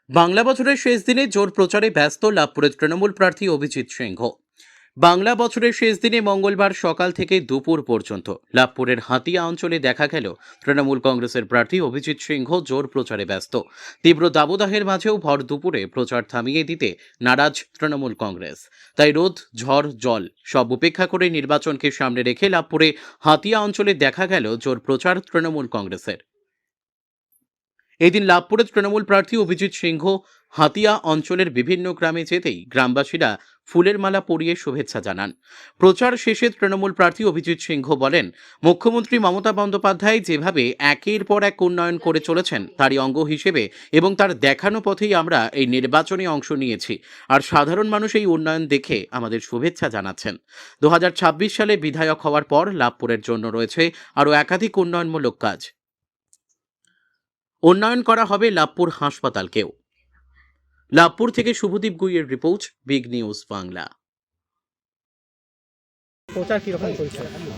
বাংলা বছরের শেষ দিনে জোর প্রচারে ব্যস্ত লাভপুরের তৃণমূল প্রার্থী অভিজিৎ সিংহ। বাংলা বছরের শেষ দিনে মঙ্গলবার সকাল থেকে দুপুর পর্যন্ত লাভপুরের হাতিয়া অঞ্চলে দেখা গেল তৃণমূল কংগ্রেসের প্রার্থী অভিজিৎ সিংহ জোর প্রচারে ব্যস্ত। তীব্র দাবদাহের মাঝেও ভর দুপুরে প্রচার থামিয়ে দিতে নারাজ তৃণমূল কংগ্রেস। তাই রোদ ঝড় জল সব উপেক্ষা করে নির্বাচনকে সামনে রেখে লাভপুরে হাতিয়া অঞ্চলে দেখা গেল জোর প্রচার তৃণমূল কংগ্রেসের। এদিন লাভপুরের তৃণমূল প্রার্থী অভিজিৎ সিংহ হাতিয়া অঞ্চলের বিভিন্ন গ্রামে যেতেই গ্রামবাসীরা ফুলের মালা পরিয়ে শুভেচ্ছা জানান। প্রচার শেষে তৃণমূল প্রার্থী অভিজিৎ সিংহ বলেন, মুখ্যমন্ত্রী মমতা বন্দ্যোপাধ্যায় যেভাবে একের পর এক উন্নয়ন করে চলেছেন তারই অঙ্গ হিসেবে এবং তার দেখানো পথেই আমরা এই নির্বাচনে অংশ নিয়েছি। আর সাধারণ মানুষ এই উন্নয়ন দেখে আমাদের শুভেচ্ছা জানাচ্ছেন। 2026 সালে বিধায়ক হওয়ার পর লাভপুরের জন্য রয়েছে আরও একাধিক উন্নয়নমূলক কাজ। উন্নয়ন করা হবে লাভপুর হাসপাতালকেও। লাভপুর থেকে শুভদীপ গুইয়ের রিপোর্ট, বিগ নিউজ বাংলা।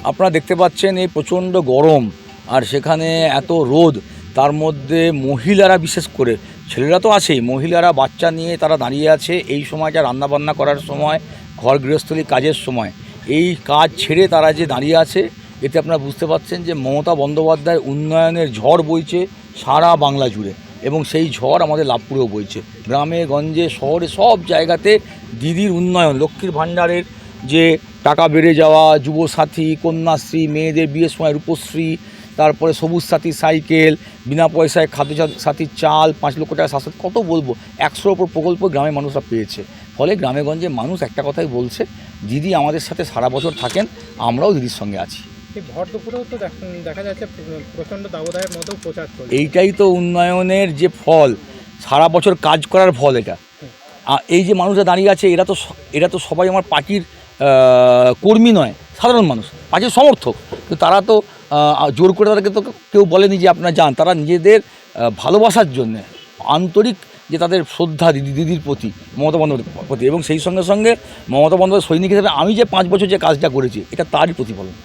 আপনারা দেখতে পাচ্ছেন এই প্রচণ্ড গরম আর সেখানে এত রোদ, তার মধ্যে মহিলারা, বিশেষ করে ছেলেরা তো আছেই, মহিলারা বাচ্চা নিয়ে তারা দাঁড়িয়ে আছে। এই সময়টা রান্নাবান্না করার সময়, ঘর গৃহস্থলী কাজের সময়, এই কাজ ছেড়ে তারা যে দাঁড়িয়ে আছে, এতে আপনারা বুঝতে পারছেন যে মমতা বন্দ্যোপাধ্যায়ের উন্নয়নের ঝড় বইছে সারা বাংলা জুড়ে এবং সেই ঝড় আমাদের লাভপুরেও বইছে। গ্রামে গঞ্জে শহরে সব জায়গাতে দিদির উন্নয়ন, লক্ষ্মীর ভাণ্ডারের যে টাকা বেড়ে যাওয়া, যুবসাথী, কন্যাশ্রী, মেয়েদের বিয়ের সময় রূপশ্রী, তারপরে সবুজ সাথী সাইকেল, বিনা পয়সায় খাদ্য সাথীর চাল, 5 লক্ষ টাকা স্বাস্থ্য, কত বলবো, 100-র ওপর প্রকল্প গ্রামের মানুষরা পেয়েছে। ফলে গ্রামে গঞ্জে মানুষ একটা কথাই বলছে, দিদি আমাদের সাথে সারা বছর থাকেন, আমরাও দিদির সঙ্গে আছি। ভর দুপুরেও তো দেখা যাচ্ছে প্রচণ্ড দাবদাহের মতো প্রচার চলছে। এইটাই তো উন্নয়নের যে ফল, সারা বছর কাজ করার ফল এটা। এই যে মানুষরা দাঁড়িয়ে আছে, এরা তো সবাই আমার পার্টির কর্মী নয়, সাধারণ মানুষ, পার্টির সমর্থক। তো তারা তো জোর করে তাদেরকে তো কেউ বলেনি যে আপনারা যান। তারা নিজেদের ভালোবাসার জন্য, আন্তরিক যে তাদের শ্রদ্ধা দিদির প্রতি, মমতা বন্দ্যোপাধ্যায়ের প্রতি, এবং সেই সঙ্গে সঙ্গে মমতা বন্দ্যোপাধ্যায় সৈনিক হিসেবে আমি যে 5 বছর যে কাজটা করেছি, এটা তারই প্রতিফলন।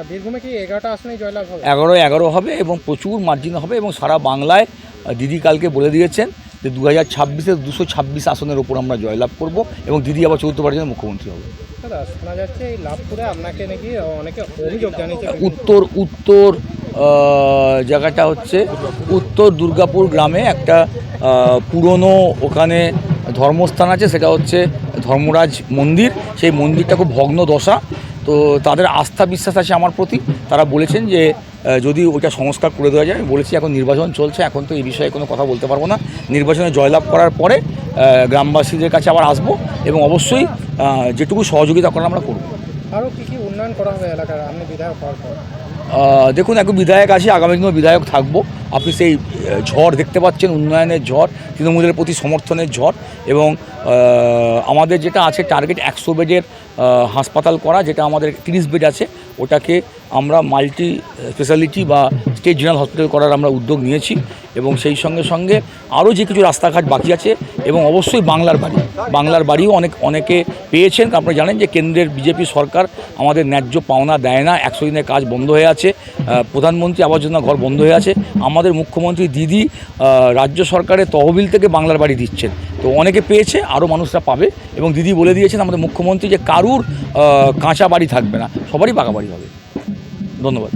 বীরভূমে কি 11টা আসনে জয়লাভ হবে? 11 হবে এবং প্রচুর মার্জিন হবে এবং সারা বাংলায় দিদি কালকে বলে দিয়েছেন যে 2026-এ 226 আসনের ওপর আমরা জয়লাভ করব এবং দিদি আবার 4বার জন্য মুখ্যমন্ত্রী হবে। দাদা, শোনা যাচ্ছে এই লাভপুরে আপনাকে নাকি অনেকে অভিযোগ জানিয়েছে। উত্তর জায়গাটা হচ্ছে উত্তর দুর্গাপুর গ্রামে একটা পুরনো ওখানে ধর্মস্থান আছে, সেটা হচ্ছে ধর্মরাজ মন্দির। সেই মন্দিরটা খুব ভগ্ন দশা। তো তাদের আস্থা বিশ্বাস আছে আমার প্রতি। তারা বলেছেন যে যদি ওইটা সংস্কার করে দেওয়া যায়। আমি বলেছি এখন নির্বাচন চলছে, এখন তো এই বিষয়ে কোনো কথা বলতে পারবো না। নির্বাচনে জয়লাভ করার পরে গ্রামবাসীদের কাছে আবার আসবো এবং অবশ্যই যেটুকু সহযোগিতা করার আমরা করব। আরও কী উন্নয়ন করা হবে এলাকার আপনি বিধায়ক হওয়ার পর? দেখুন, এখন বিধায়ক আছে, আগামী দিনেও বিধায়ক থাকবো। আপনি সেই ঝড় দেখতে পাচ্ছেন, উন্নয়নের ঝড়, তৃণমূলের প্রতি সমর্থনের ঝড়। এবং আমাদের যেটা আছে টার্গেট 100 বেডের হাসপাতাল করা, যেটা আমাদের 30 বেড আছে, ওটাকে আমরা মাল্টি স্পেশালিটি বা স্টেট জেনারেল হসপিটাল করার আমরা উদ্যোগ নিয়েছি। এবং সেই সঙ্গে সঙ্গে আরও যে কিছু রাস্তাঘাট বাকি আছে এবং অবশ্যই বাংলার বাড়িও অনেকে পেয়েছেন। আপনারা জানেন যে কেন্দ্রের বিজেপি সরকার আমাদের ন্যায্য পাওনা দেয় না, 100 দিনের কাজ বন্ধ হয়ে আছে, প্রধানমন্ত্রী আবাস যোজনা ঘর বন্ধ হয়ে আছে। আমাদের মুখ্যমন্ত্রী দিদি রাজ্য সরকারের তহবিল থেকে বাংলার বাড়ি দিচ্ছেন, তো অনেকে পেয়েছে, আরও মানুষরা পাবে। এবং দিদি বলে দিয়েছেন আমাদের মুখ্যমন্ত্রী যে কারুর কাঁচা বাড়ি থাকবে না, সবারই পাকা বাড়ি হবে। ধন্যবাদ।